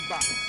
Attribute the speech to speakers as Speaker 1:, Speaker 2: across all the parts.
Speaker 1: box.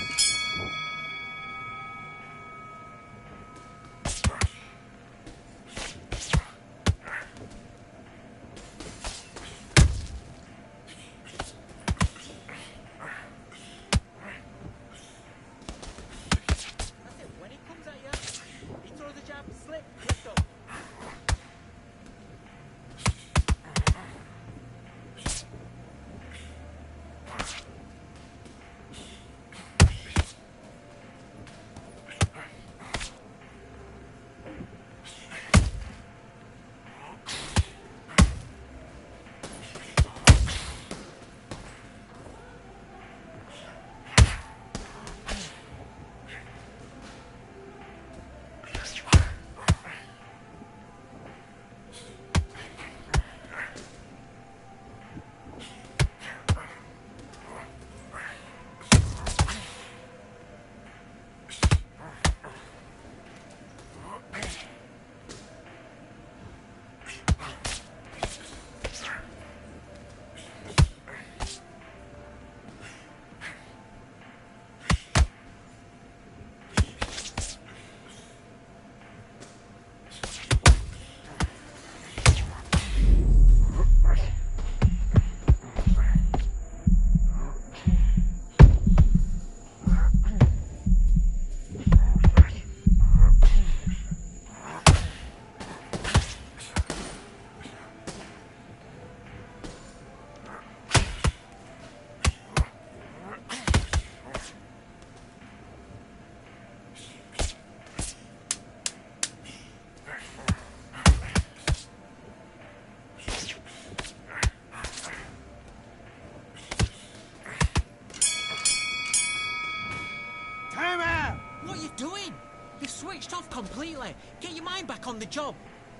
Speaker 2: Switched off completely. Get your mind back on the job.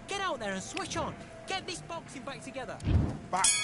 Speaker 2: Get out there and switch on. Get this boxing back together.
Speaker 1: Box.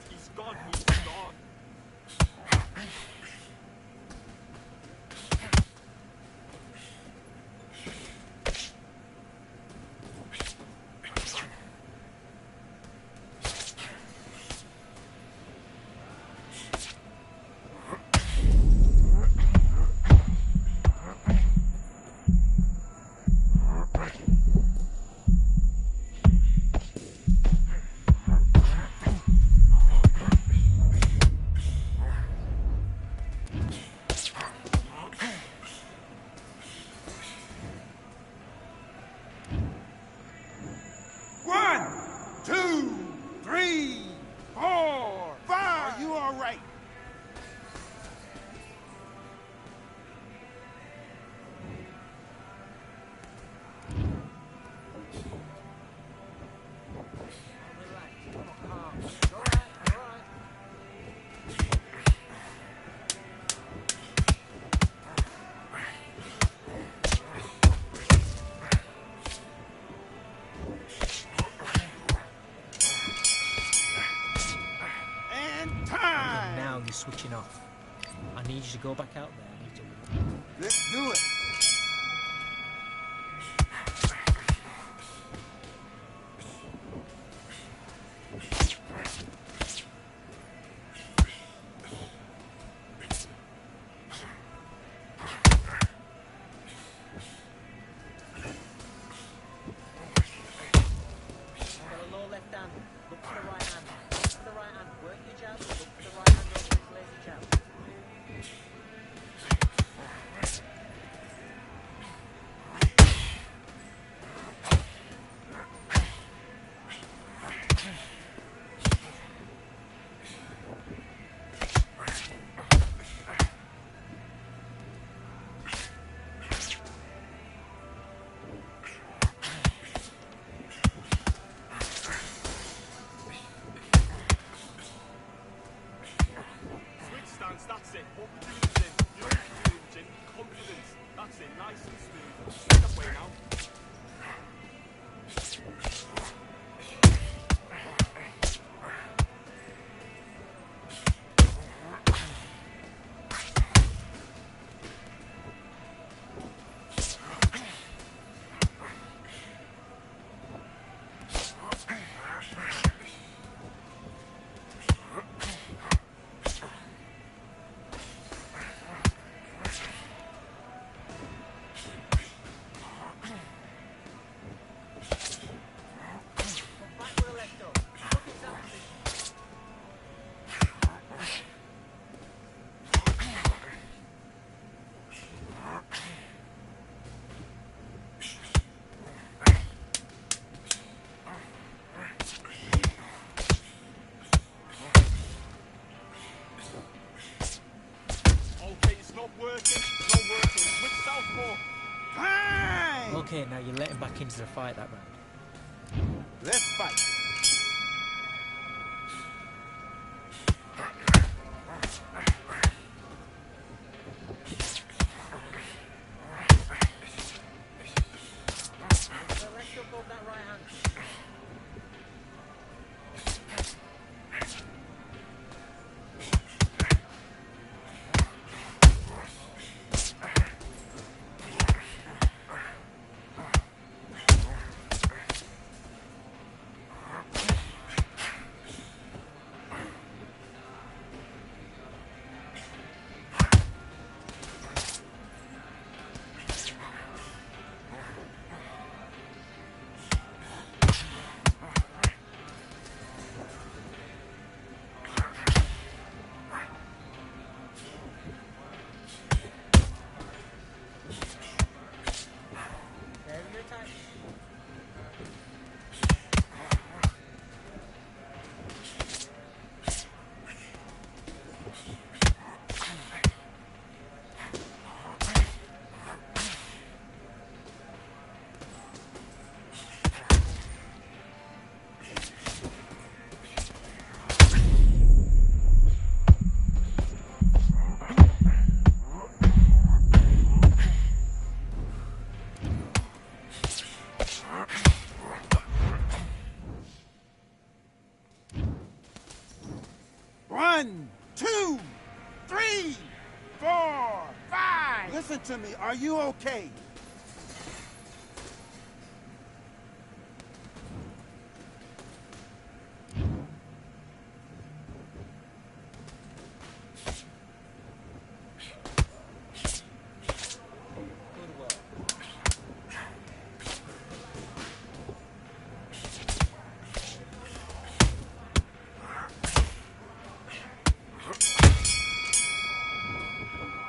Speaker 3: He's gone. He's gone.
Speaker 2: You're switching off. I need you to go back out there.
Speaker 1: Let's do it.
Speaker 2: Okay, now you're letting back into the fight that round.
Speaker 1: Let's fight.
Speaker 2: Let's jump up that right hand.
Speaker 1: One, two, three, 4, 5. Listen to me. Are you okay?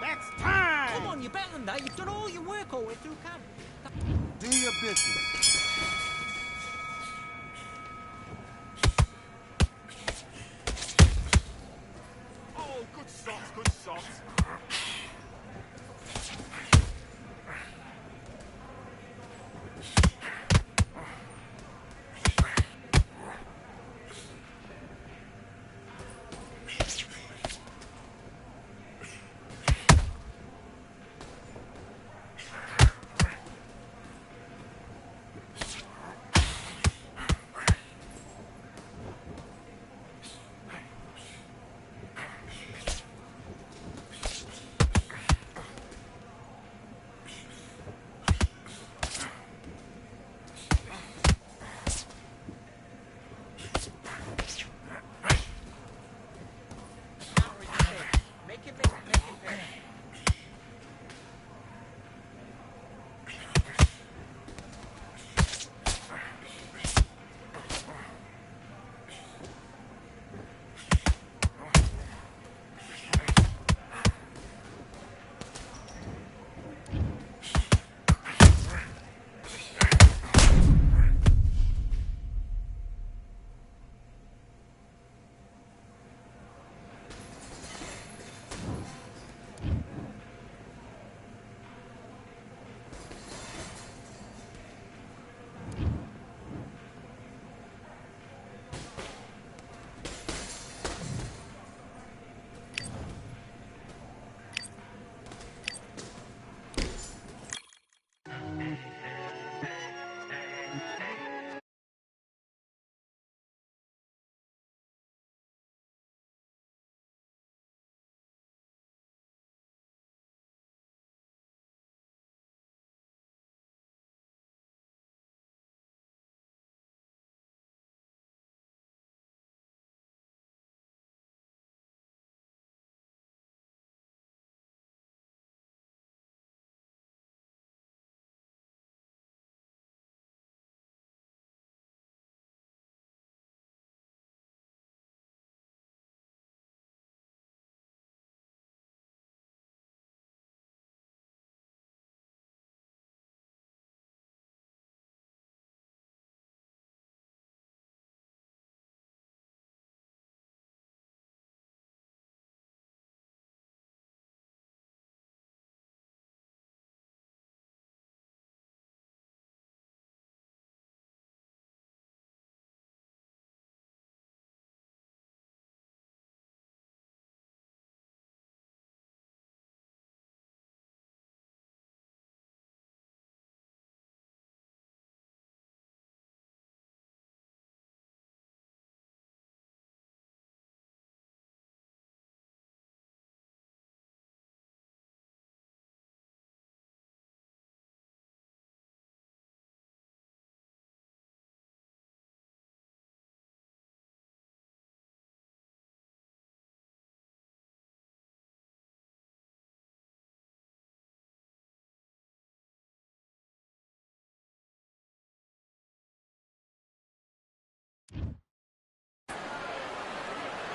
Speaker 1: That's time.
Speaker 2: Come on, you're better than that. You've done all your work already.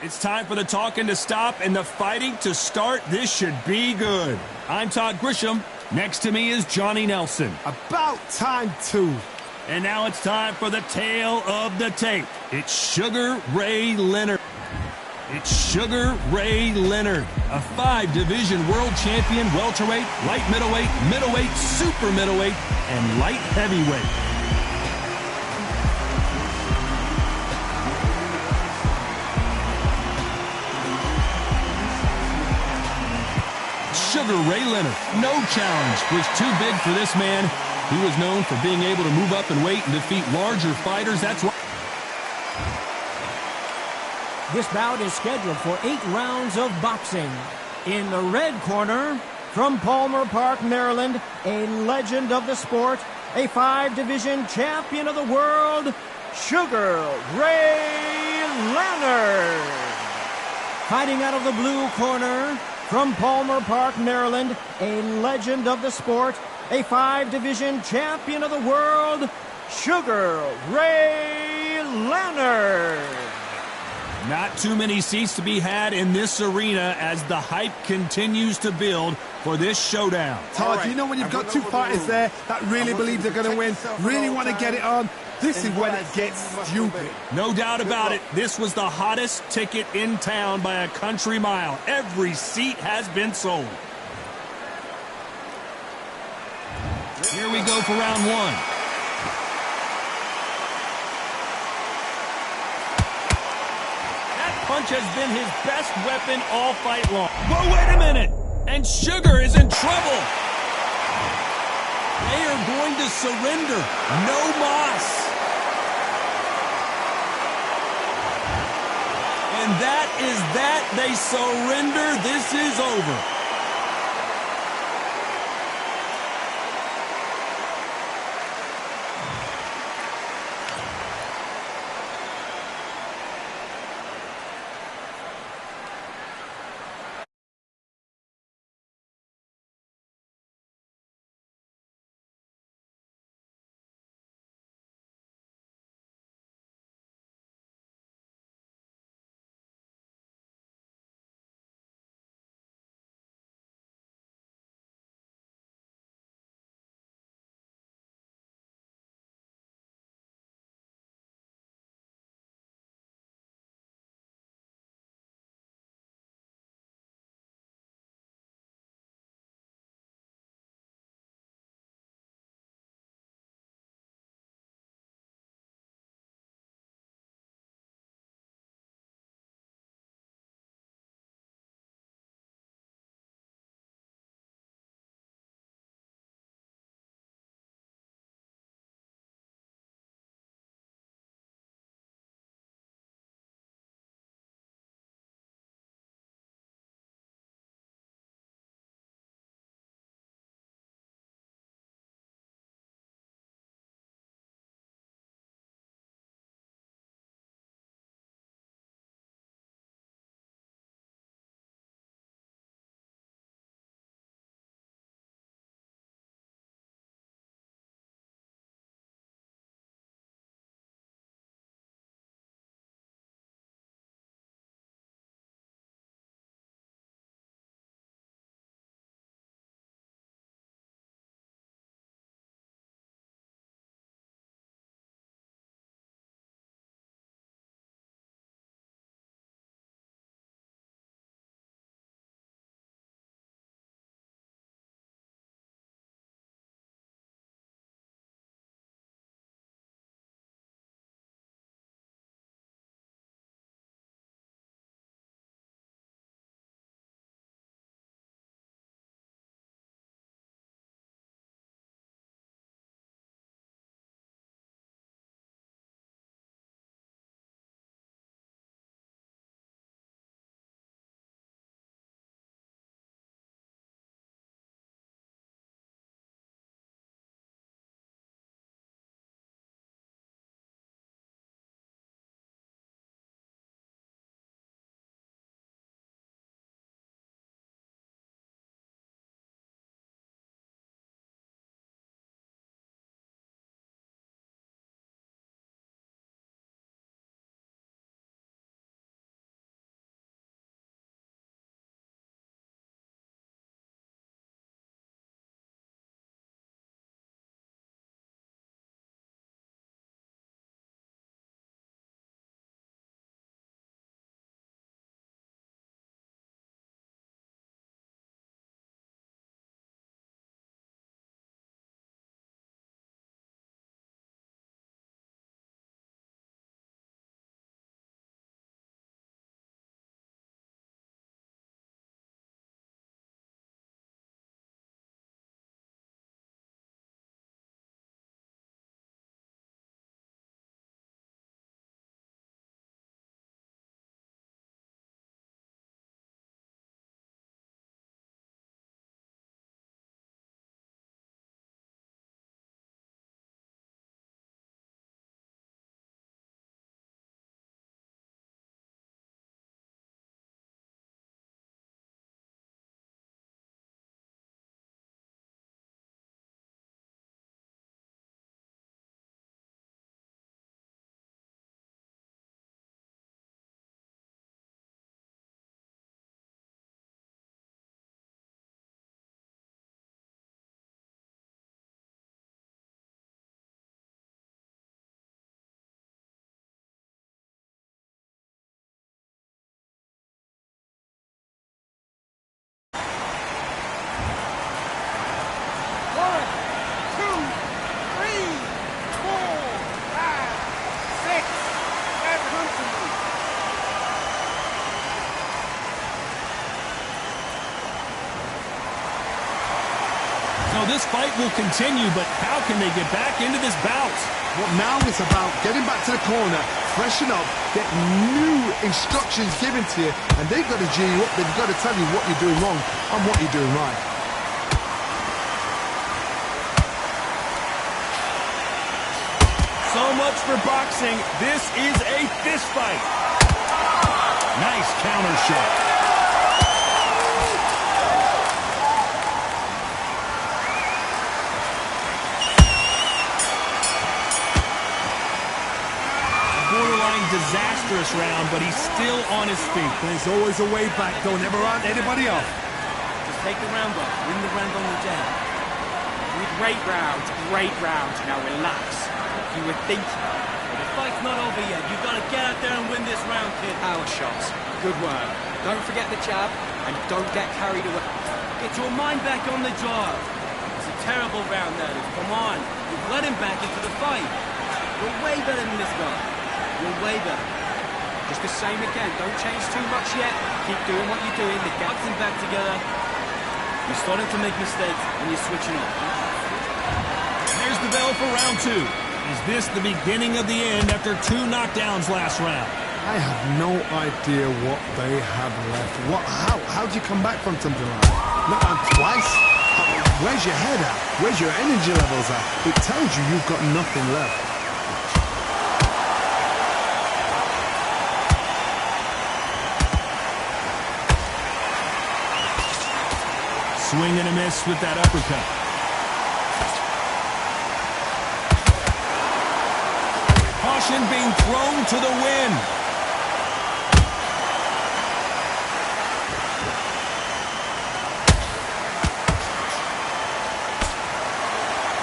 Speaker 3: It's time for the talking to stop and the fighting to start. This should be good. I'm Todd Grisham. Next to me is Johnny Nelson.
Speaker 4: About time, too.
Speaker 3: And now it's time for the tale of the tape. It's Sugar Ray Leonard. It's Sugar Ray Leonard, a 5-division world champion, welterweight, light middleweight, super middleweight, and light heavyweight. Sugar Ray Leonard, no challenge was too big for this man. He was known for being able to move up in weight and defeat larger fighters. That's why.
Speaker 5: This bout is scheduled for 8 rounds of boxing. In the red corner, from Palmer Park, Maryland, a legend of the sport, a 5-division champion of the world, Sugar Ray Leonard. Fighting out of the blue corner, from Palmer Park, Maryland, a legend of the sport, a 5-division champion of the world, Sugar Ray Leonard.
Speaker 3: Not too many seats to be had in this arena as the hype continues to build for this showdown.
Speaker 4: Todd, you know when you've got two fighters there that really believe they're going to win, really want to get it on, this is when it gets stupid.
Speaker 3: No doubt about it, this was the hottest ticket in town by a country mile. Every seat has been sold. Here we go for round 1. That punch has been his best weapon all fight long. But wait a minute! And Sugar is in trouble! They are going to surrender. No mas. And that is that. They surrender. This is over. will continue, but how can they get back into this bout?
Speaker 4: Well, now it's about getting back to the corner, freshen up, get new instructions given to you, and they've got to G you up. They've got to tell you what you're doing wrong and what you're doing right.
Speaker 3: So much for boxing. This is a fist fight. Nice counter shot. Borderline disastrous round, but he's still on his feet.
Speaker 4: There's always a way back. Don't ever round anybody off.
Speaker 6: Just take the round off. Win the round on the day. Great round. Great round. Now relax. You were thinking.
Speaker 2: The fight's not over yet. You've got to get out there and win this round, kid.
Speaker 6: Power shots. Good work. Don't forget the jab, and don't get carried away.
Speaker 2: Get your mind back on the job. It's a terrible round, that is. Come on. You've let him back into the fight. You're way better than this guy. You're way better.
Speaker 6: Just the same again. Don't change too much yet. Keep doing what you're doing. The gap's
Speaker 2: Boxing back together. You're starting to make mistakes, and you're switching off.
Speaker 3: There's the bell for round two. Is this the beginning of the end after 2 knockdowns last round?
Speaker 4: I have no idea what they have left. How do you come back from something like that? Not on twice? Where's your head at? Where's your energy levels at? It tells you you've got nothing left.
Speaker 3: Swing and a miss with that uppercut. Caution being thrown to the wind.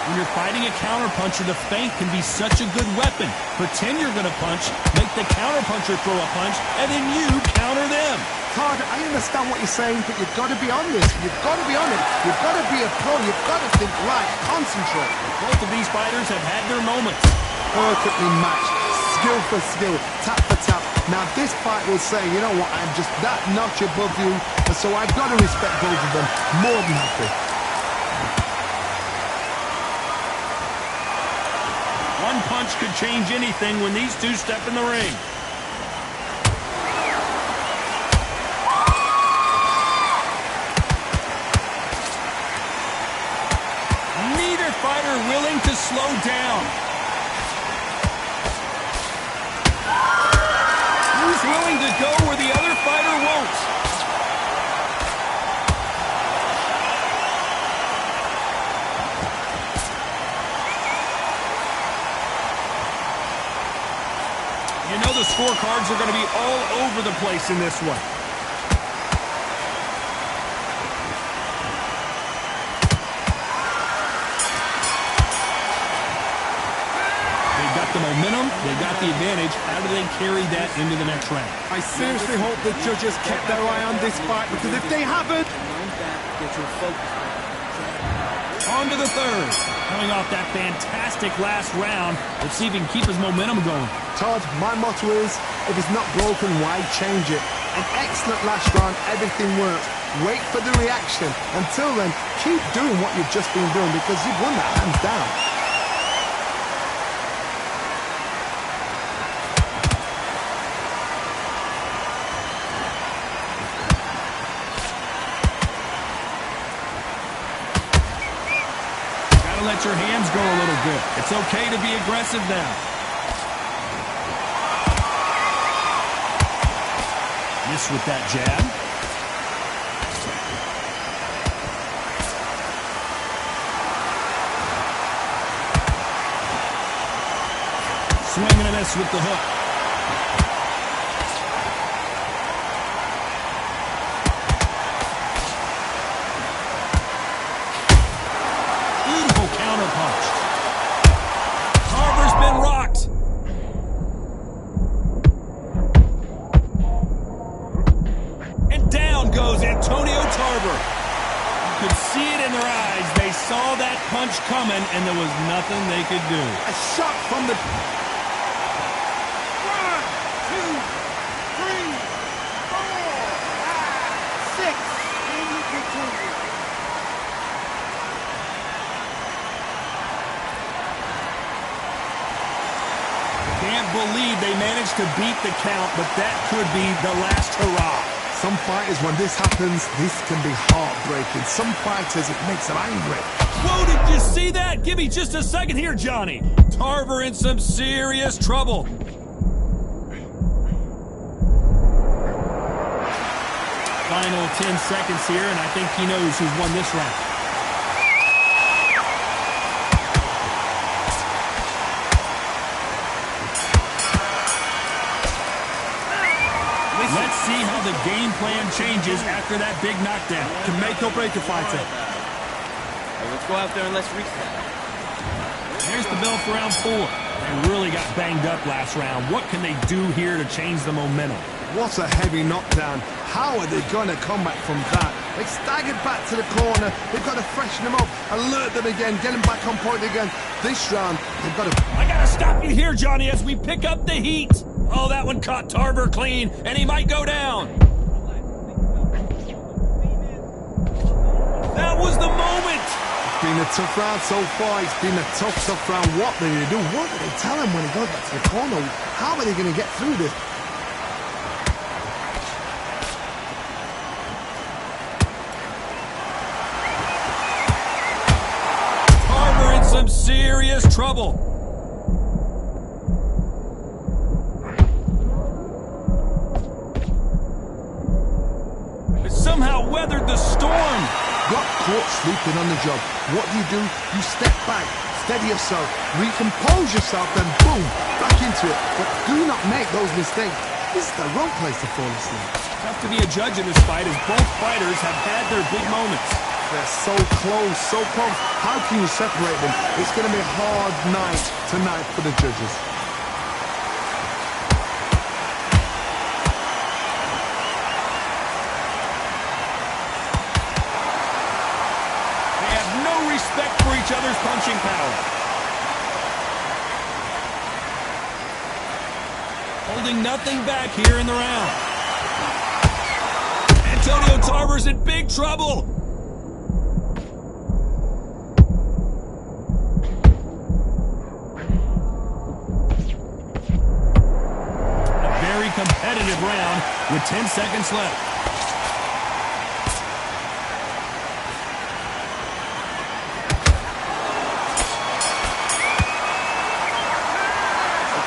Speaker 3: When you're fighting a counterpuncher, the feint can be such a good weapon. Pretend you're going to punch, make the counterpuncher throw a punch, and then you counter them.
Speaker 4: Todd, I understand what you're saying, but you've got to be on this. You've got to be on it. You've got to be a pro. You've got to think right. Concentrate.
Speaker 3: Both of these fighters have had their moments.
Speaker 4: Perfectly matched. Skill for skill. Tap for tap. Now this fight will say, you know what, I'm just that notch above you, and so I've got to respect both of them. More than happy.
Speaker 3: One punch could change anything when these two step in the ring. Neither fighter willing to slow down. Who's willing to go where the other fighter won't? You know the scorecards are going to be all over the place in this one. They got the momentum, they got the advantage. How do they carry that into the next round?
Speaker 4: I seriously hope the judges kept their eye on this fight, because if they haven't...
Speaker 2: Mind back. Get your focus back.
Speaker 3: On to the third. Coming off that fantastic last round, let's see if he can keep his momentum going.
Speaker 4: Todd, my motto is, if it's not broken, why change it? An excellent last round, everything worked. Wait for the reaction. Until then, keep doing what you've just been doing, because you've won that hands down.
Speaker 3: Let your hands go a little bit. It's okay to be aggressive now. Miss with that jab. Swing and a miss with the hook. Punch coming, and there was nothing they could do.
Speaker 4: A shot from the... 1, 2, 3, 4, 5, 6.
Speaker 3: can't believe they managed to beat the count, but that could be the last hurrah.
Speaker 4: Some fighters, when this happens, this can be heartbreaking. Some fighters, it makes them angry.
Speaker 3: Whoa, did you see that? Give me just a second here, Johnny. Tarver in some serious trouble. Final 10 seconds here, and I think he knows who's won this round. Let's see how the game plan changes after that big knockdown.
Speaker 4: Can make or break a fighter.
Speaker 2: Hey, let's go out there and let's reset.
Speaker 3: Here's the bell for round 4. They really got banged up last round. What can they do here to change the momentum?
Speaker 4: What a heavy knockdown. How are they going to come back from that? They staggered back to the corner. They've got to freshen them up, alert them again, get them back on point again. This round, they've got to...
Speaker 3: I gotta stop you here, Johnny, as we pick up the heat. Oh, that one caught Tarver clean, and he might go down. That was the moment.
Speaker 4: It's been a tough round so far. It's been a tough round. What do they do? What do they tell him when he goes back to the corner? How are they going to get through this?
Speaker 3: Tarver in some serious trouble. Somehow weathered the storm.
Speaker 4: Got caught sleeping on the job. What do? You step back, steady yourself, recompose yourself, then boom, back into it. But do not make those mistakes. This is the wrong place to fall asleep.
Speaker 3: Tough to be a judge in this fight as both fighters have had their big moments.
Speaker 4: They're so close, so close. How can you separate them? It's going to be a hard night tonight for the judges.
Speaker 3: Respect for each other's punching power. Holding nothing back here in the round. Antonio Tarver's in big trouble. A very competitive round with 10 seconds left.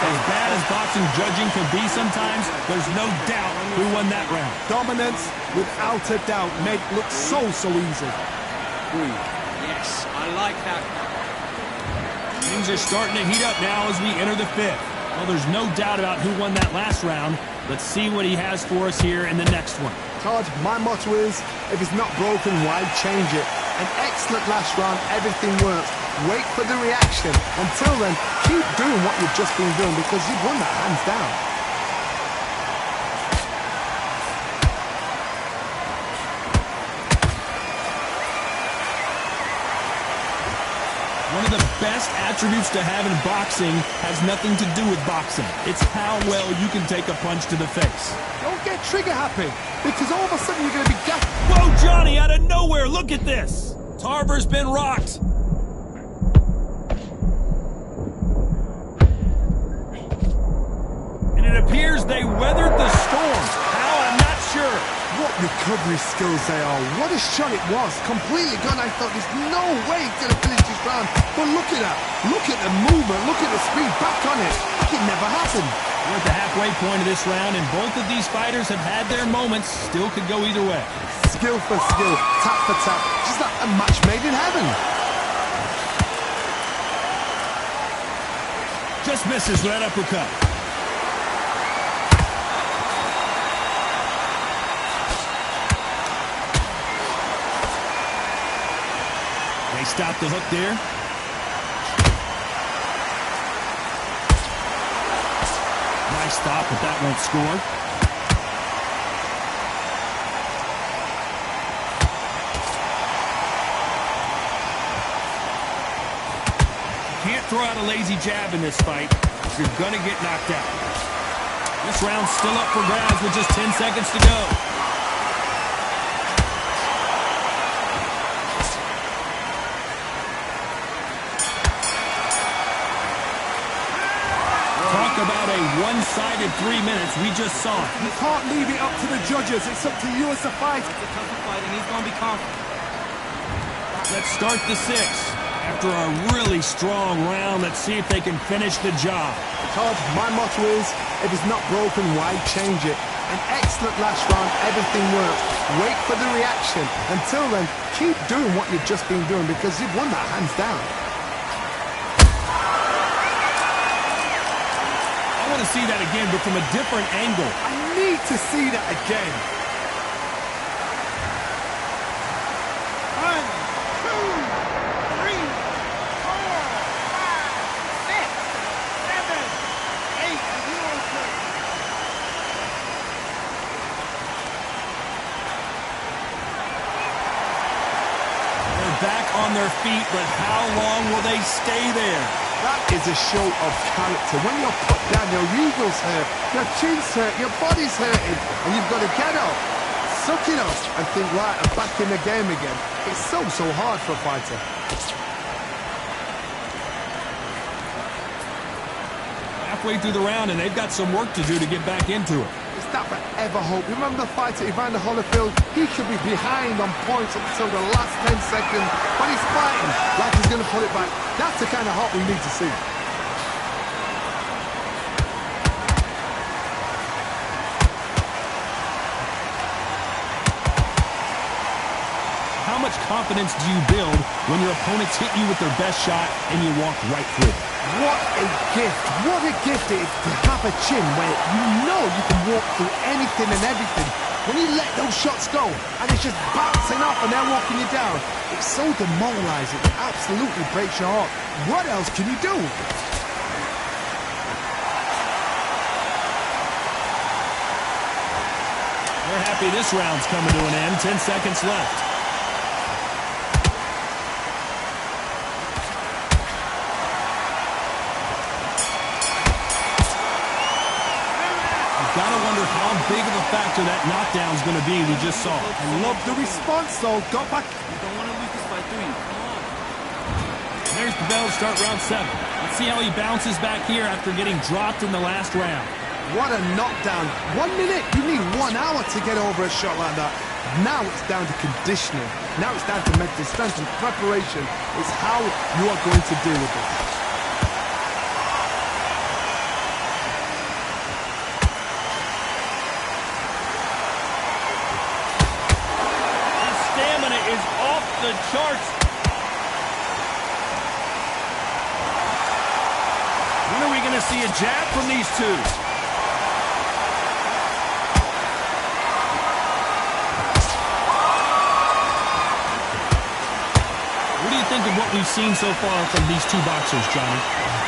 Speaker 3: As bad as boxing judging can be sometimes, there's no doubt who won that round.
Speaker 4: Dominance, without a doubt, made it look so easy.
Speaker 6: Yes, I like that.
Speaker 3: Things are starting to heat up now as we enter the 5th. Well, there's no doubt about who won that last round. Let's see what he has for us here in the next one.
Speaker 4: Todd, my motto is, if it's not broken, why change it? An excellent last round, everything works. Wait for the reaction. Until then, keep doing what you've just been doing because you've won that hands down.
Speaker 3: One of the best attributes to have in boxing has nothing to do with boxing. It's how well you can take a punch to the face.
Speaker 4: Don't get trigger happy because all of a sudden you're going to be gassed.
Speaker 3: Whoa, Johnny, out of nowhere, look at this. Tarver's been rocked. It appears they weathered the storm. How? I'm not sure.
Speaker 4: What recovery skills they are. What a shot it was. Completely gone. I thought there's no way he's going to finish this round. But look at that. Look at the movement. Look at the speed. Back on it. Like it never happened.
Speaker 3: We're at the halfway point of this round, and both of these fighters have had their moments. Still could go either way.
Speaker 4: Skill for skill. Tap for tap. Just like a match made in heaven.
Speaker 3: Just misses with that uppercut. They stop the hook there. Nice stop, but that won't score. Can't throw out a lazy jab in this fight. You're gonna get knocked out. This round's still up for grabs with just 10 seconds to go. Talk about a one-sided 3 minutes. We just saw it.
Speaker 4: You can't leave it up to the judges. It's up to you as a fighter.
Speaker 2: It's a tougher fight, and he's going to be confident.
Speaker 3: Let's start the 6th. After a really strong round, let's see if they can finish the job.
Speaker 4: Todd, my motto is, if it's not broken, why change it? An excellent last round, everything worked. Wait for the reaction. Until then, keep doing what you've just been doing because you've won that hands down.
Speaker 3: I want to see that again, but from a different angle.
Speaker 4: I need to see that again.
Speaker 1: 1, 2, 3, 4, 5, 6, 7, 8. Are you okay?
Speaker 3: They're back on their feet, but how long will they stay there?
Speaker 4: That is a show of character. When you're put down, your eagles hurt, your chin's hurt, your body's hurting, and you've got to get up, suck it up, and think, right, I'm back in the game again. It's so hard for a fighter.
Speaker 3: Halfway through the round, and they've got some work to do to get back into it.
Speaker 4: It's that forever hope. Remember the fighter, Evander Holyfield? He could be behind on points until the last 10 seconds, but he's fighting like he's going to pull it back. That's the kind of hope we need to see.
Speaker 3: How much confidence do you build when your opponents hit you with their best shot and you walk right through it?
Speaker 4: What a gift. What a gift it is to have a chin where you know you can walk through anything and everything. When you let those shots go and it's just bouncing off and they're walking you down, it's so demoralizing. It absolutely breaks your heart. What else can you do?
Speaker 3: They're happy this round's coming to an end. 10 seconds left. Gotta wonder how big of a factor that knockdown's going to be we just saw.
Speaker 4: I love the response, though. Go back.
Speaker 2: You don't want to lose this fight, do you? Come on.
Speaker 3: There's the bell to start round 7. Let's see how he bounces back here after getting dropped in the last round.
Speaker 4: What a knockdown. 1 minute. You need 1 hour to get over a shot like that. Now it's down to conditioning. Now it's down to mental strength and preparation. It's how you are going to deal with it.
Speaker 3: Is off the charts. When are we going to see a jab from these two? What do you think of what we've seen so far from these two boxers, Johnny?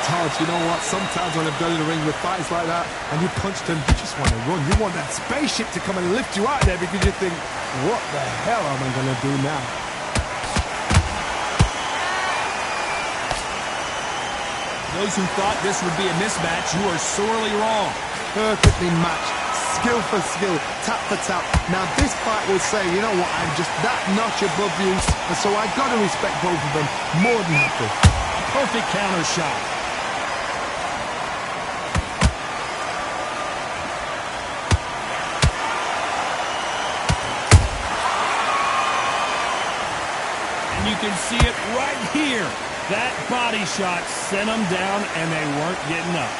Speaker 4: Todd, you know what? Sometimes when I've done in the ring with fights like that, and you punch them, you just want to run. You want that spaceship to come and lift you out there because you think, what the hell am I going to do now?
Speaker 3: Those who thought this would be a mismatch, you are sorely wrong.
Speaker 4: Perfectly matched. Skill for skill, tap for tap. Now this fight will say, you know what, I'm just that notch above you, and so I got to respect both of them more than happy.
Speaker 3: Perfect counter shot. And you can see it right here. That body shot sent them down, and they weren't getting up.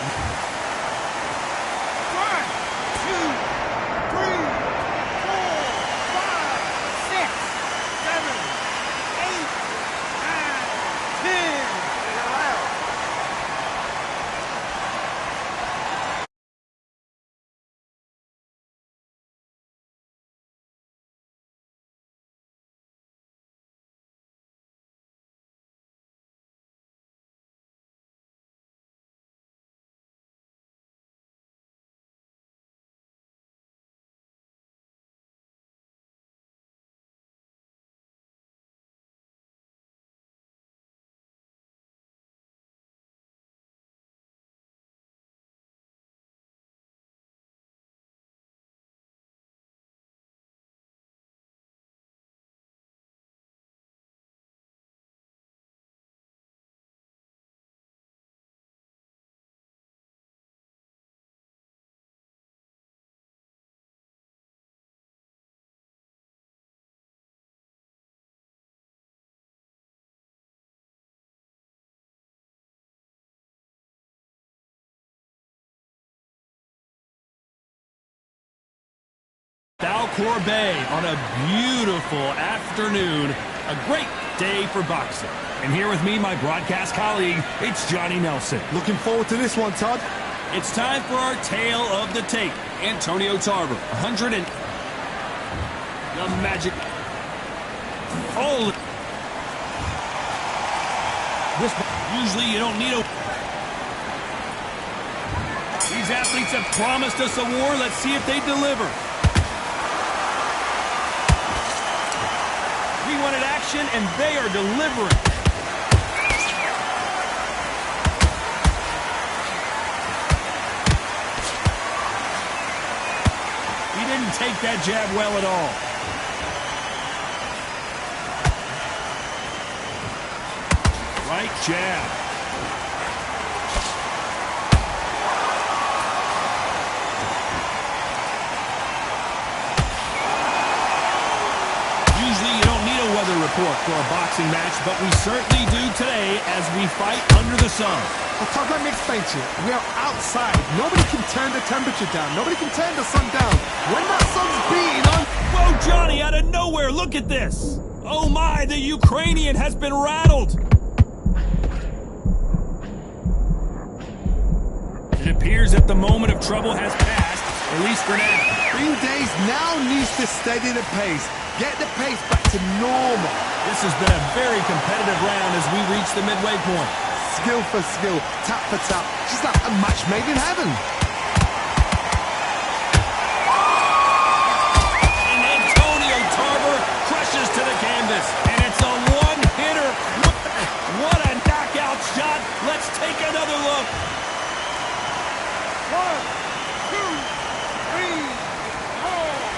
Speaker 3: Corbet on a beautiful afternoon. A great day for boxing. And here with me, my broadcast colleague, it's Johnny Nelson.
Speaker 4: Looking forward to this one, Todd.
Speaker 3: It's time for our tale of the tape. Antonio Tarver, 100 and... The magic... Oh! Usually you don't need a... These athletes have promised us a war. Let's see if they deliver. We wanted action, and they are delivering. He didn't take that jab well at all. Right jab. Report for a boxing match, but we certainly do today as we fight under the sun.
Speaker 4: Well, Todd, let me explain to you. We are outside. Nobody can turn the temperature down. Nobody can turn the sun down. When that sun's beating on...
Speaker 3: Whoa, Johnny, out of nowhere, look at this. Oh my, the Ukrainian has been rattled. It appears that the moment of trouble has passed, at least for now.
Speaker 4: Green Days now needs to steady the pace. Get the pace back to normal.
Speaker 3: This has been a very competitive round as we reach the midway point.
Speaker 4: Skill for skill, tap for tap, just like a match made in heaven.
Speaker 3: And Antonio Tarver crushes to the canvas, and it's a one-hitter. What a knockout shot. Let's take another look.
Speaker 1: 1, 2, 3, 4.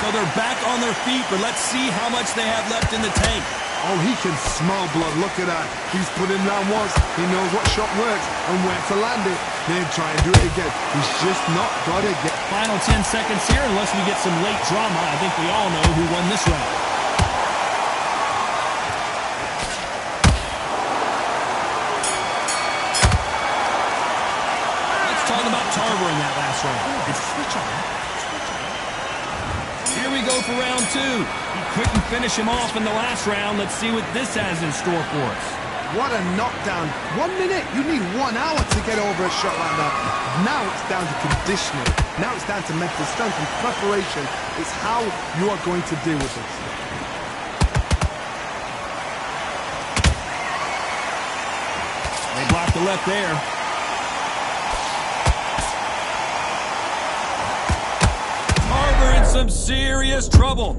Speaker 3: So they're back on their feet, but let's see how much they have left in the tank.
Speaker 4: Oh, he can smell blood. Look at that. He's put him down once. He knows what shot works and where to land it. Then try and do it again. He's just not got it yet.
Speaker 3: Final 10 seconds here, unless we get some late drama. I think we all know who won this round. Let's talk about Tarver in that last round. Switch on. Here we go for round 2. He couldn't finish him off in the last round. Let's see what this has in store for us.
Speaker 4: What a knockdown. 1 minute. You need 1 hour to get over a shot like that. Now it's down to conditioning. Now it's down to mental strength and preparation. It's how you are going to deal with this.
Speaker 3: They blocked the left there. In some serious trouble.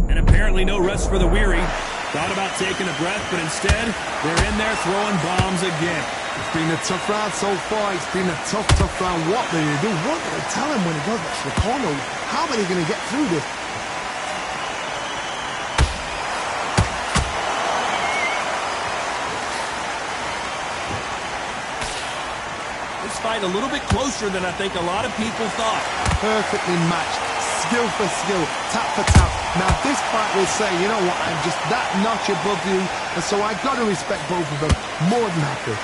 Speaker 3: And apparently no rest for the weary. Thought about taking a breath, but instead, they're in there throwing bombs again.
Speaker 4: It's been a tough round so far. It's been a tough round. What do you do? What do they tell him when he goes back to the corner? How are they going to get through this?
Speaker 3: Fight a little bit closer than I think a lot of people thought.
Speaker 4: Perfectly matched, skill for skill, tap for tap. Now this fight will say, you know what, I'm just that notch above you, and so I got to respect both of them. More than happy.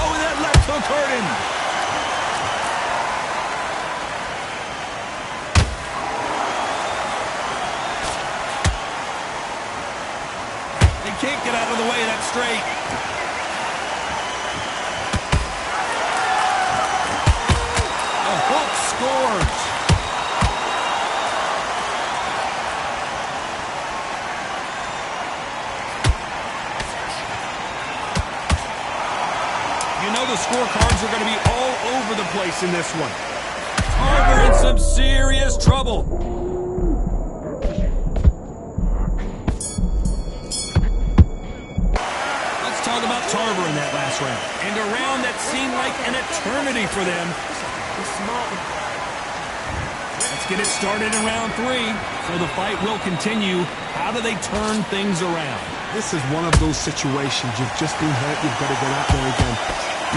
Speaker 3: Oh, and that left hook hurt him. Can't get out of the way that straight. A hook scores. You know the scorecards are going to be all over the place in this one. Tarver in some serious trouble. Talk about Tarver in that last round. And a round that seemed like an eternity for them. Let's get it started in round 3. So the fight will continue. How do they turn things around?
Speaker 4: This is one of those situations. You've just been hurt. You've got to get out there again.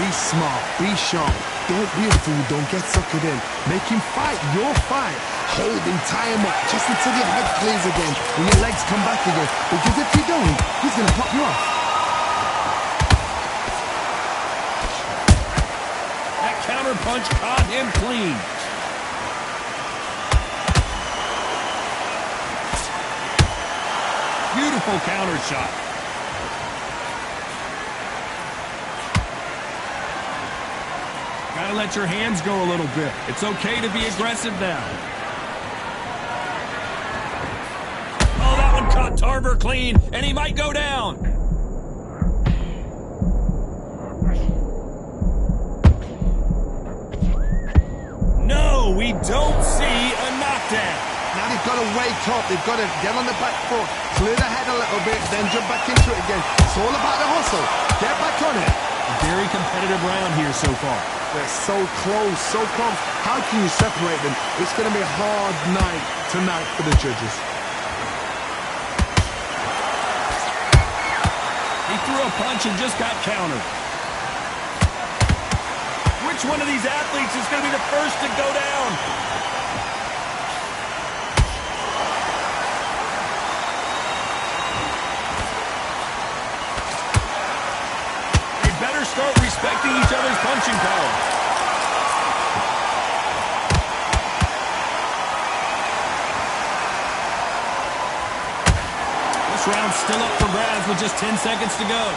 Speaker 4: Be smart. Be sharp. Don't be a fool. Don't get suckered in. Make him fight your fight. Hold him, tie him up just until your head clears again and your legs come back again. Because if you don't, he's going to pop you off.
Speaker 3: That counter punch caught him clean. Beautiful counter shot. Gotta let your hands go a little bit. It's okay to be aggressive now. Oh, that one caught Tarver clean, and he might go down. No, we don't see a knockdown.
Speaker 4: Now they've got to wake up. They've got to get on the back foot, clear the head a little bit, then jump back into it again. It's all about the hustle. Get back on it.
Speaker 3: A very competitive round here so far.
Speaker 4: They're so close, so close. How can you separate them? It's going to be a hard night tonight for the judges.
Speaker 3: He threw a punch and just got countered. Which one of these athletes is going to be the first to go down? Better start respecting each other's punching power. This round's still up for grabs with just 10 seconds to go.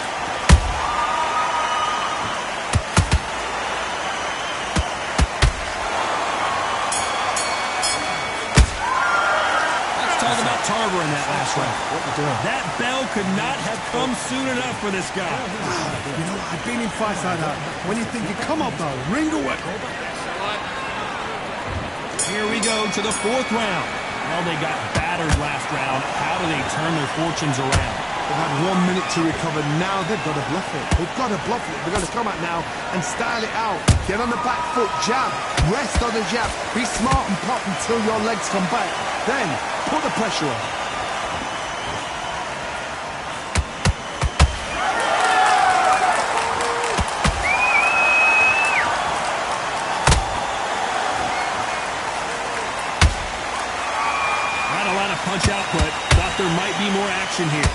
Speaker 3: Tarver in that last round.
Speaker 4: What you doing?
Speaker 3: That bell could not have come soon enough for this guy.
Speaker 4: You know, I've been in fights like that. When you think you come up now, ring away.
Speaker 3: Here we go to the fourth round. Well, they got battered last round. How do they turn their fortunes around?
Speaker 4: They've had 1 minute to recover. Now they've got to bluff it. They've got to bluff it. They've got to come out now and style it out. Get on the back foot, jab. Rest on the jab. Be smart and pop until your legs come back. Then put the pressure on.
Speaker 3: Not a lot of punch output. Thought there might be more action here.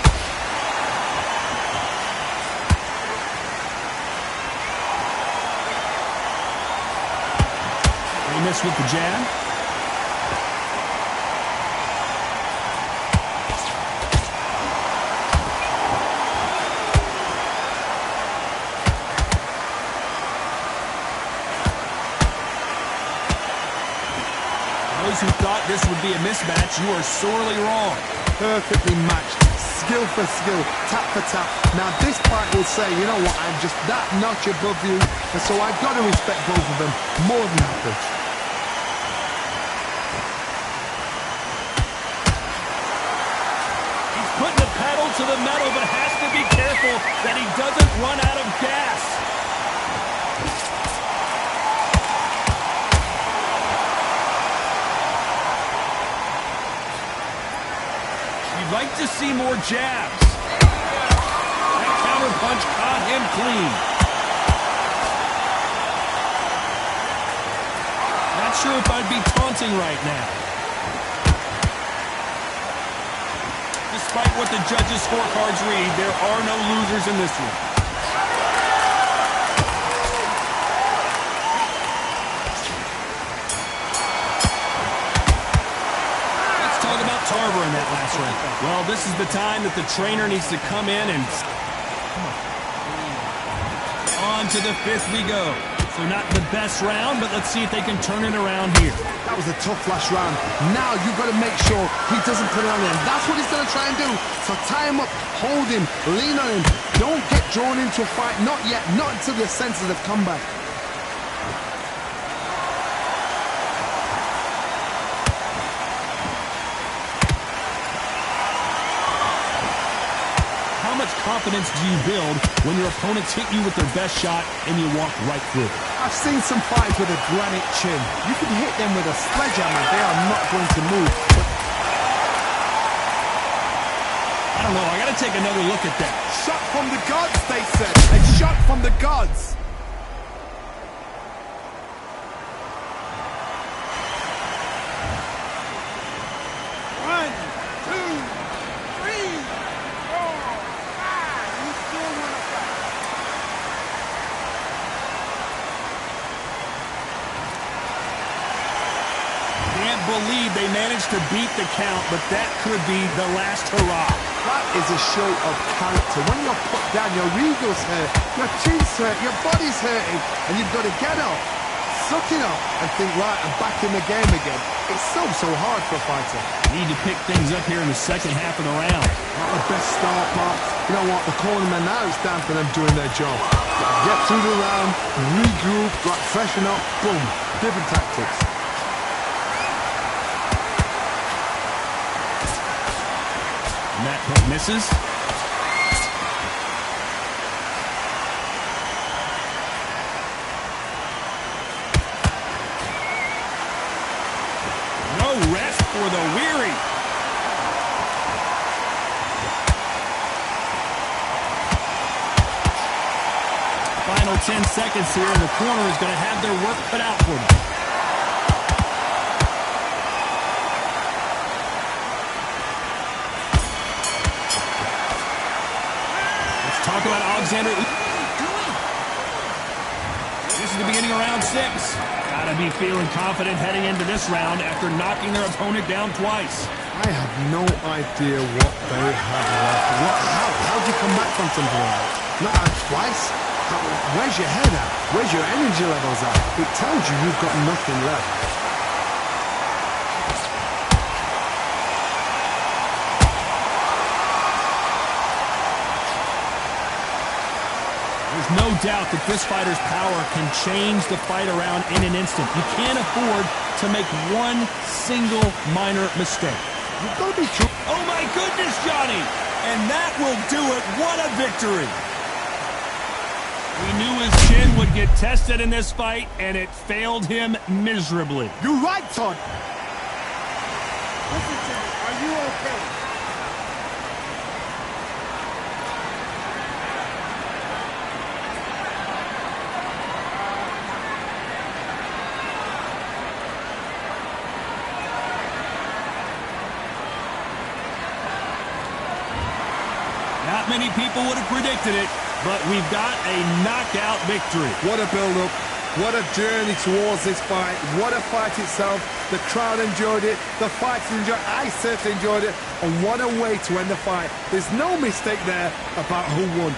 Speaker 3: They miss with the jab. Those who thought this would be a mismatch, you are sorely wrong.
Speaker 4: Perfectly matched, skill for skill, tap for tap. Now this fight will say, you know what, I'm just that notch above you, and so I've got to respect both of them more than average.
Speaker 3: He's putting the pedal to the metal, but has to be careful that he doesn't run out of gas. You'd like to see more jabs. That counter punch caught him clean. Not sure if I'd be taunting right now. Despite what the judges' scorecards read, there are no losers in this one. Tarver in that last round. Well, this is the time that the trainer needs to come in and... On to the fifth we go. So not the best round, but let's see if they can turn it around here.
Speaker 4: That was a tough last round. Now you've got to make sure he doesn't put it on him. That's what he's going to try and do. So tie him up, hold him, lean on him. Don't get drawn into a fight. Not yet. Not until your senses have come back.
Speaker 3: How much confidence do you build when your opponents hit you with their best shot and you walk right through it?
Speaker 4: I've seen some fighters with a granite chin. You can hit them with a sledgehammer. They are not going to move. But...
Speaker 3: A don't know. I got to take another look at that.
Speaker 4: Shot from the gods, they said. A shot from the gods.
Speaker 1: One, two, three, four, five. You still want to fight?
Speaker 3: Can't believe they managed to beat the count, but that could be the last hurrah.
Speaker 4: That is a show of character. When you're put down, your ego's hurt, your chin's hurt, your body's hurting, and you've got to get up, suck it up, and think, right, I'm back in the game again. It's so hard for a fighter.
Speaker 3: Need to pick things up here in the second half of the round.
Speaker 4: Not the best start, but you know what? The cornermen now, it's down for them doing their job. Get through the round, regroup, freshen up, boom. Different tactics.
Speaker 3: And that hook misses. No rest for the weary. Final 10 seconds here, and the corner is going to have their work cut out for them. Talk about Alexander. This is the beginning of round 6. Gotta be feeling confident heading into this round after knocking their opponent down twice.
Speaker 4: I have no idea what they have left. How do you come back from something like that? Not twice? Where's your head at? Where's your energy levels at? It tells you you've got nothing left.
Speaker 3: There's no doubt that this fighter's power can change the fight around in an instant. You can't afford to make one single minor mistake.
Speaker 4: You've got to be true.
Speaker 3: Oh my goodness, Johnny! And that will do it. What a victory! We knew his chin would get tested in this fight, and it failed him miserably.
Speaker 4: You're right, Todd.
Speaker 1: Listen to me. Are you okay?
Speaker 3: Not many people would have predicted it, but we've got a knockout victory.
Speaker 4: What a build-up. What a journey towards this fight. What a fight itself. The crowd enjoyed it. The fighters enjoyed it. I certainly enjoyed it. And what a way to end the fight. There's no mistake there about who won.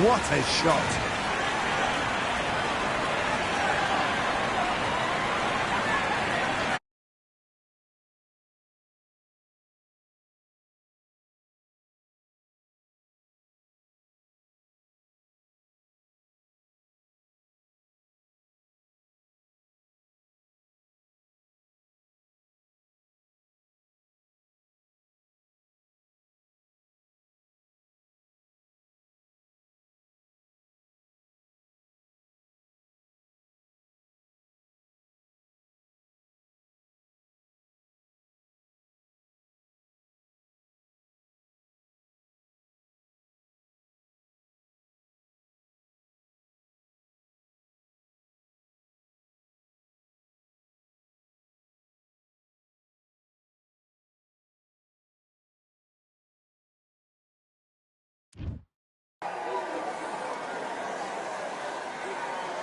Speaker 4: What a shot.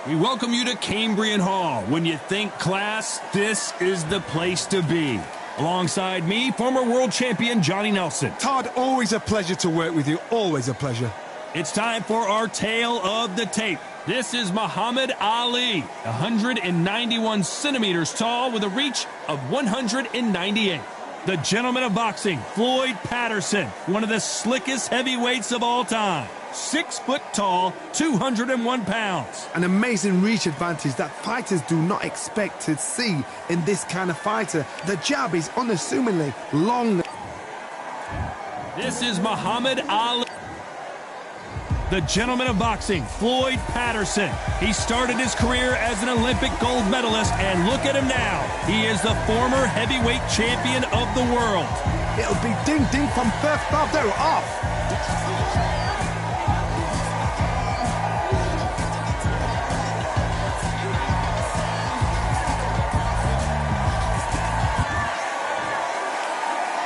Speaker 3: We welcome you to Cambrian Hall. When you think class, this is the place to be. Alongside me, former world champion Johnny Nelson.
Speaker 4: Todd, always a pleasure to work with you. Always a pleasure.
Speaker 3: It's time for our tale of the tape. This is Muhammad Ali, 191 centimeters tall with a reach of 198. The gentleman of boxing, Floyd Patterson, one of the slickest heavyweights of all time. 6 foot tall, 201 pounds.
Speaker 4: An amazing reach advantage that fighters do not expect to see in this kind of fighter. The jab is unassumingly long.
Speaker 3: This is Muhammad Ali, the gentleman of boxing, Floyd Patterson. He started his career as an Olympic gold medalist, and look at him now. He is the former heavyweight champion of the world.
Speaker 4: It'll be ding-ding from first off. They're off.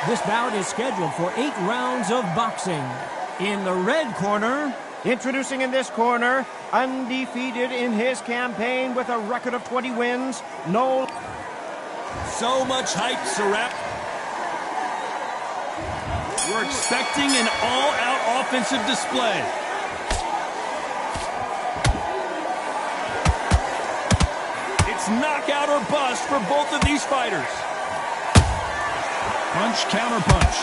Speaker 5: This bout is scheduled for 8 rounds of boxing. In the red corner, introducing in this corner, undefeated in his campaign with a record of 20 wins, no...
Speaker 3: So much hype, Serap. We're expecting an all-out offensive display. It's knockout or bust for both of these fighters. Punch, counter punch.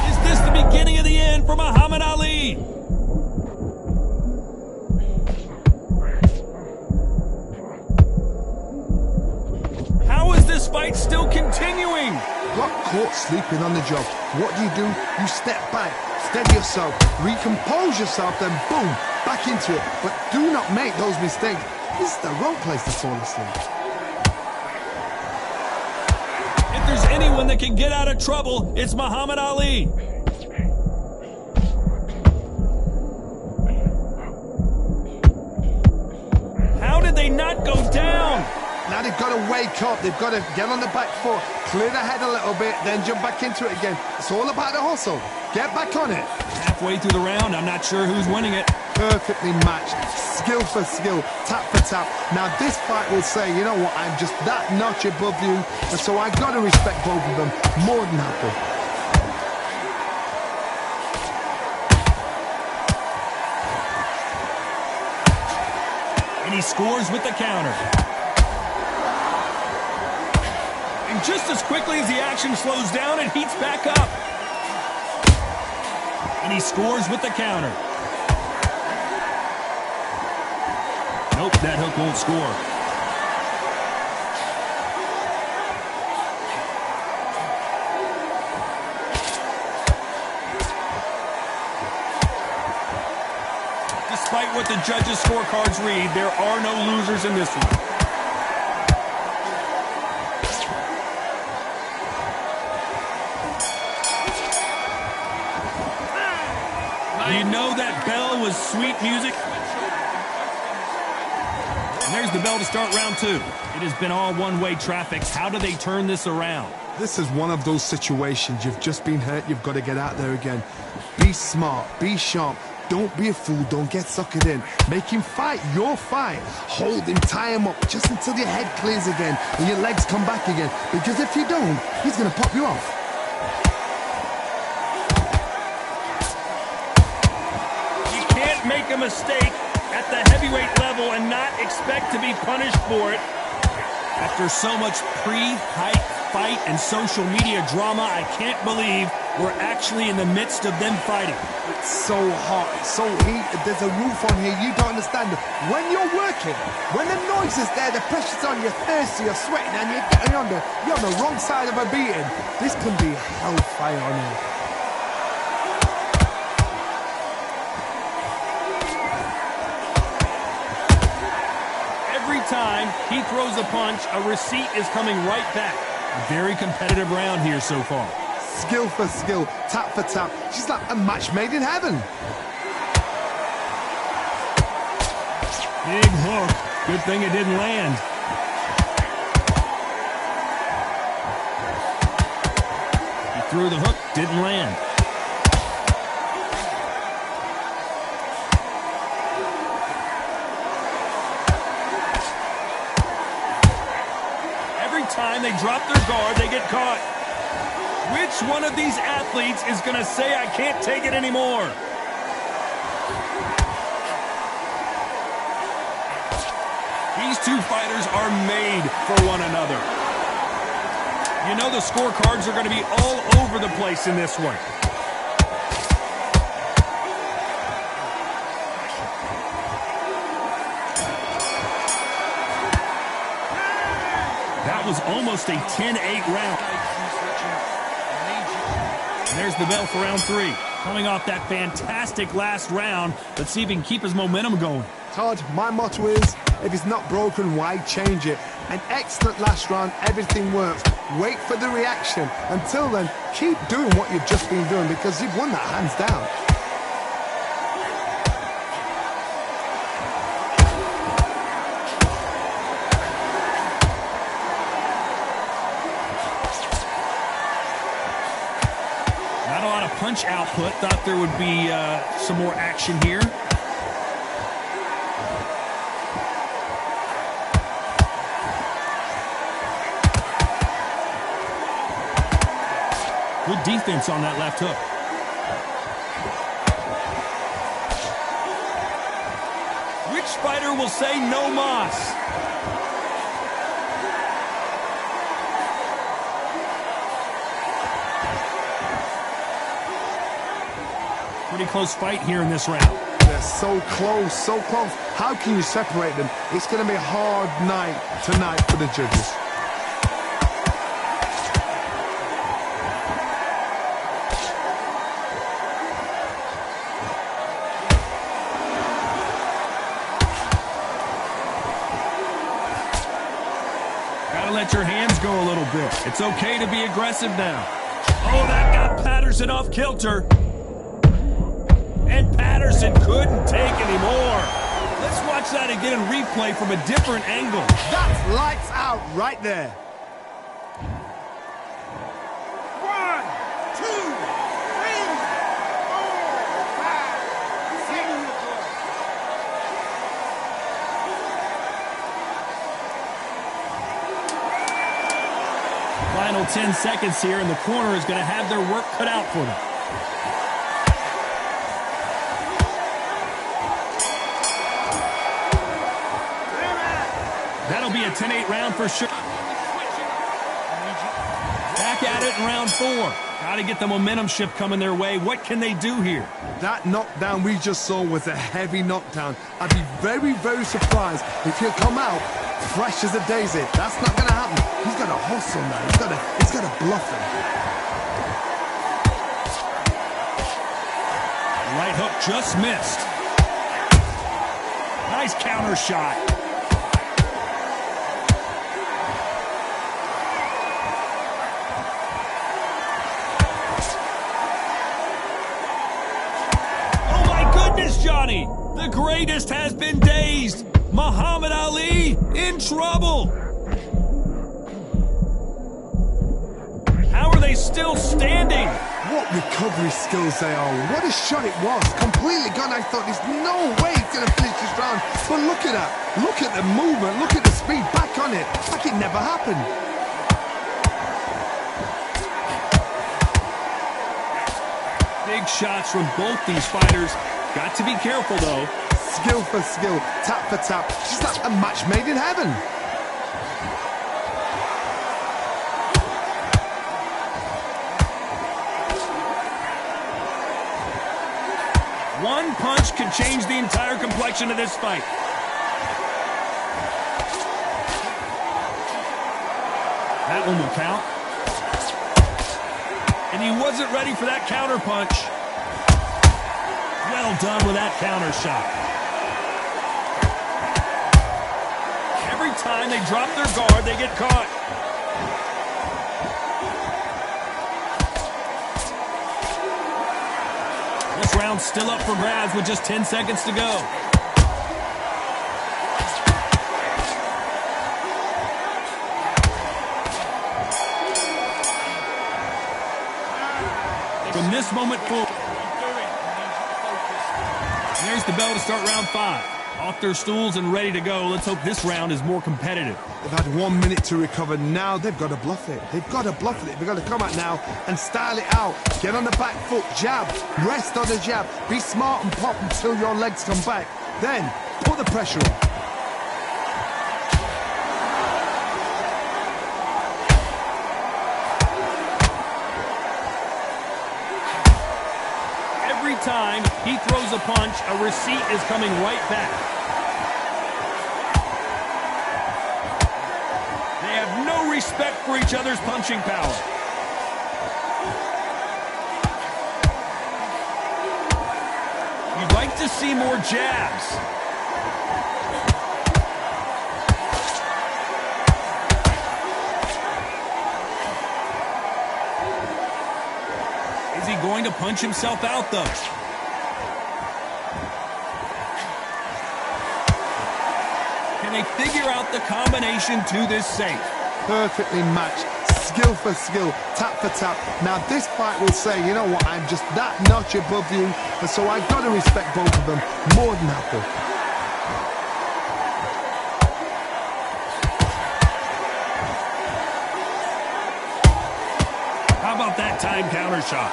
Speaker 3: Is this the beginning of the end for Muhammad Ali? How is this fight still continuing?
Speaker 4: Got caught sleeping on the job. What do? You step back, steady yourself, recompose yourself, then boom, back into it. But do not make those mistakes. This is the wrong place to fall asleep.
Speaker 3: If there's anyone that can get out of trouble, it's Muhammad Ali. How did they not go down?
Speaker 4: Now they've got to wake up. They've got to get on the back foot, clear the head a little bit, then jump back into it again. It's all about the hustle. Get back on it.
Speaker 3: Halfway through the round, I'm not sure who's winning it.
Speaker 4: Perfectly matched, skill for skill, tap for tap. Now this fight will say, you know what, I'm just that notch above you, and so I got to respect both of them more than happy.
Speaker 3: And he scores with the counter. And just as quickly as the action slows down, it heats back up. And he scores with the counter. Nope, that hook won't score. Despite what the judges' scorecards read, there are no losers in this one. You know that bell was sweet music? And there's the bell to start round 2. It has been all one-way traffic. How do they turn this around?
Speaker 4: This is one of those situations. You've just been hurt. You've got to get out there again. Be smart. Be sharp. Don't be a fool. Don't get suckered in. Make him fight your fight. Hold him. Tie him up just until your head clears again and your legs come back again. Because if you don't, he's going to pop you off.
Speaker 3: You can't make a mistake at the heavyweight level and not expect to be punished for it. After so much pre-hype, fight, and social media drama, I can't believe we're actually in the midst of them fighting.
Speaker 4: It's so hot, it's so heated, there's a roof on here, you don't understand. When you're working, when the noise is there, the pressure's on, you're thirsty, you're sweating, and you're on the wrong side of a beating. This can be hellfire on you.
Speaker 3: Every time he throws a punch, a receipt is coming right back. A very competitive round here so far.
Speaker 4: Skill for skill, tap for tap. She's like a match made in heaven.
Speaker 3: Big hook. Good thing it didn't land. He threw the hook, didn't land. Every time they drop their guard, they get caught. Which one of these athletes is going to say, I can't take it anymore? These two fighters are made for one another. You know the scorecards are going to be all over the place in this one. That was almost a 10-8 round. There's the bell for round 3. Coming off that fantastic last round, let's see if he can keep his momentum going.
Speaker 4: Todd, my motto is, if it's not broken, why change it? An excellent last round, everything works. Wait for the reaction. Until then, keep doing what you've just been doing because you've won that hands down.
Speaker 3: Not a lot of punch output. Thought there would be some more action here. Good defense on that left hook. Which fighter will say no mas? Pretty close fight here in this round.
Speaker 4: They're so close, so close. How can you separate them? It's going to be a hard night tonight for the judges.
Speaker 3: Let your hands go a little bit. It's okay to be aggressive now. Oh, that got Patterson off kilter. And Patterson couldn't take anymore. Let's watch that again in replay from a different angle.
Speaker 4: That's lights out right there.
Speaker 1: 1, 2, 3, 4, 5, 6.
Speaker 3: Final 10 seconds here, and the corner is going to have their work cut out for them. That'll be a 10-8 round for sure. Back at it in round 4. Got to get the momentum shift coming their way. What can they do here?
Speaker 4: That knockdown we just saw was a heavy knockdown. I'd be very, very surprised if he'll come out fresh as a daisy. That's not going to happen. He's got to hustle now. He's got to bluff him.
Speaker 3: Right hook just missed. Nice counter shot. Oh my goodness, Johnny! The greatest has been dazed. Muhammad Ali in trouble. How are they still standing?
Speaker 4: What recovery skills they are. What a shot it was. Completely gone. I thought there's no way he's going to finish this round. But look at that. Look at the movement. Look at the speed. Back on it. Like it never happened.
Speaker 3: Big shots from both these fighters. Got to be careful, though.
Speaker 4: Skill for skill. Tap for tap. Just like a match made in heaven.
Speaker 3: One punch could change the entire complexion of this fight. That one will count. And he wasn't ready for that counter punch. Well done with that counter shot. Every time they drop their guard, they get caught. This round's still up for grabs with just 10 seconds to go. From this moment forward, there's the bell to start round 5. Off their stools and ready to go. Let's hope this round is more competitive.
Speaker 4: They've had 1 minute to recover. Now they've got to bluff it. They've got to bluff it. They've got to come out now and style it out. Get on the back foot, jab, rest on the jab. Be smart and pop until your legs come back. Then put the pressure on.
Speaker 3: Every time he throws a punch, a receipt is coming right back. They have no respect for each other's punching power. You'd like to see more jabs. going to punch himself out, though? Can they figure out the combination to this safe?
Speaker 4: Perfectly matched. Skill for skill, tap for tap. Now this fight will say, you know what, I'm just that notch above you, and so I've got to respect both of them more than happy.
Speaker 3: How about that time counter shot?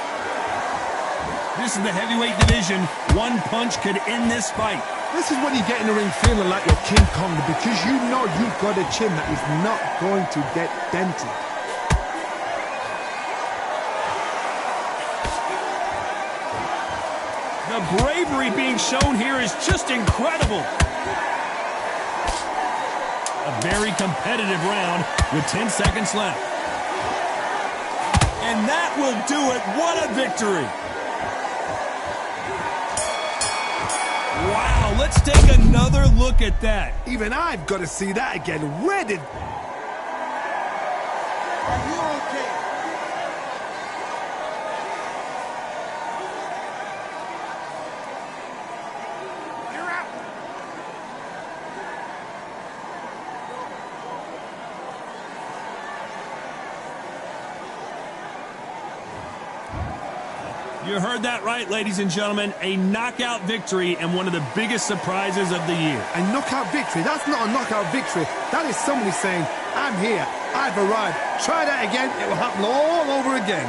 Speaker 3: This is the heavyweight division. One punch could end this fight.
Speaker 4: This is when you get in the ring feeling like you're King Kong, because you know you've got a chin that is not going to get dented.
Speaker 3: The bravery being shown here is just incredible. A very competitive round with 10 seconds left. And that will do it. What a victory. Wow, let's take another look at that.
Speaker 4: Even I've got to see that again. Where did...
Speaker 1: Are you okay? You're out.
Speaker 3: You heard that right, ladies and gentlemen. A knockout victory and one of the biggest surprises of the year.
Speaker 4: A knockout victory? That's not a knockout victory. That is somebody saying, I'm here, I've arrived. Try that again, it will happen all over again.